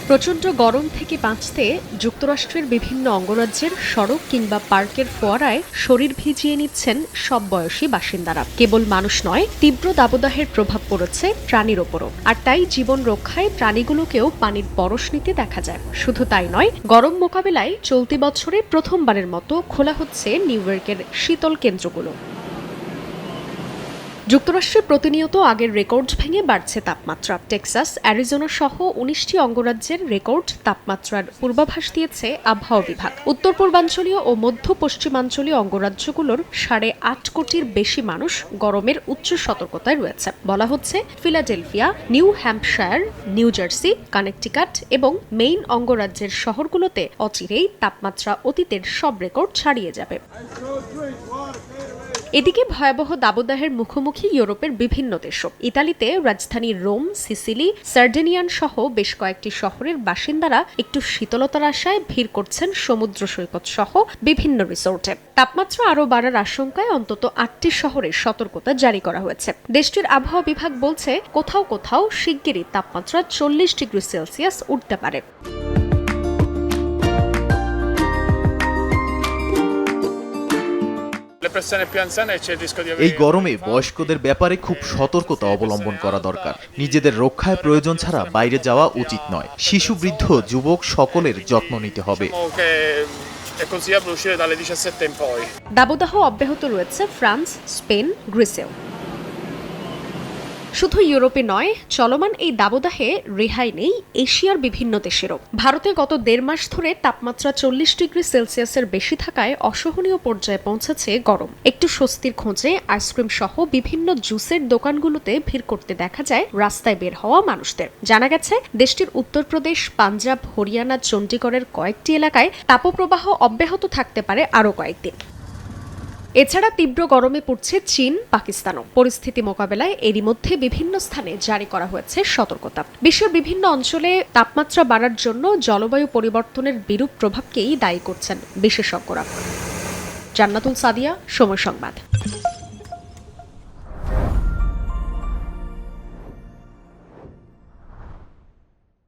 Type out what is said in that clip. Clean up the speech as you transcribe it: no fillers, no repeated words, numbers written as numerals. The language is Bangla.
প্রচণ্ড গরম থেকে বাঁচতে যুক্তরাষ্ট্রের বিভিন্ন অঙ্গরাজ্যের সড়ক কিংবা পার্কের ফোয়ারায় শরীর ভিজিয়ে নিচ্ছেন সব বয়সী বাসিন্দারা। কেবল মানুষ নয়, তীব্র দাবদাহের প্রভাব পড়েছে প্রাণীর ওপরও। আর তাই জীবন রক্ষায় প্রাণীগুলোকেও পানির পরশ নিতে দেখা যায়। শুধু তাই নয়, গরম মোকাবেলায় চলতি বছরে প্রথমবারের মতো খোলা হচ্ছে নিউ ইয়র্কের শীতল কেন্দ্রগুলো। যুক্তরাষ্ট্রে প্রতিনিয়ত আগের রেকর্ড ভেঙে বাড়ছে তাপমাত্রা। টেক্সাস, অ্যারিজোনা সহ ১৯টি অঙ্গরাজ্যের রেকর্ড তাপমাত্রার পূর্বাভাস দিয়েছে আবহাওয়া বিভাগ। উত্তর পূর্বাঞ্চলীয় ও মধ্য পশ্চিমাঞ্চলীয় অঙ্গরাজ্যগুলোর ৮.৫ কোটির বেশি মানুষ গরমের উচ্চ সতর্কতায় রয়েছে। বলা হচ্ছে, Philadelphia, new Hampshire, new jersey, Connecticut এবং মেইন অঙ্গরাজ্যের শহরগুলোতে অচিরেই তাপমাত্রা অতীতের সব রেকর্ড ছাড়িয়ে যাবে। এদিকে ভয়াবহ দাবদাহের মুখোমুখি ইউরোপের বিভিন্ন দেশও। ইতালিতে রাজধানী রোম, সিসিলি, সার্ডেনিয়ান সহ বেশ কয়েকটি শহরের বাসিন্দারা একটু শীতলতার আশায় ভিড় করছেন সমুদ্র সৈকত সহ বিভিন্ন রিসোর্টে। তাপমাত্রা আরও বাড়ার আশঙ্কায় অন্তত ৮টি শহরে সতর্কতা জারি করা হয়েছে। দেশটির আবহাওয়া বিভাগ বলছে, কোথাও কোথাও শিগগিরই তাপমাত্রা ৪০ ডিগ্রি সেলসিয়াস উঠতে পারে। এই গরমে বয়স্কদের ব্যাপারে খুব সতর্কতা অবলম্বন করা দরকার। নিজেদের রক্ষায় প্রয়োজন ছাড়া বাইরে যাওয়া উচিত নয়। শিশু, বৃদ্ধ, যুবক সকলের যত্ন নিতে হবে। দাবদাহ অব্যাহত রয়েছে ফ্রান্স, স্পেন, গ্রিসেও। শুধু ইউরোপে নয়, চলমান এই দাবদাহে রেহাই নেই এশিয়ার বিভিন্ন দেশেরও। ভারতে গত ১.৫ মাস ধরে তাপমাত্রা ৪০ ডিগ্রি সেলসিয়াসের বেশি থাকায় অসহনীয় পর্যায়ে পৌঁছেছে গরম। একটু স্বস্তির খোঁজে আইসক্রিম সহ বিভিন্ন জুসের দোকানগুলোতে ভিড় করতে দেখা যায় রাস্তায় বের হওয়া মানুষদের। জানা গেছে, দেশটির উত্তরপ্রদেশ, পাঞ্জাব, হরিয়ানা, চণ্ডীগড়ের কয়েকটি এলাকায় তাপপ্রবাহ অব্যাহত থাকতে পারে আরও কয়েকদিন। এছাড়া তীব্র গরমে পড়ছে চীন, পাকিস্তানও। পরিস্থিতি মোকাবেলায় এরই মধ্যে বিভিন্ন স্থানে জারি করা হয়েছে সতর্কতা। বিশ্বের বিভিন্ন অঞ্চলে তাপমাত্রা বাড়ার জন্য জলবায়ু পরিবর্তনের বিরূপ প্রভাবকেই দায়ী করছেন বিশেষজ্ঞরা। জান্নাতুল সাদিয়া, সময় সংবাদ।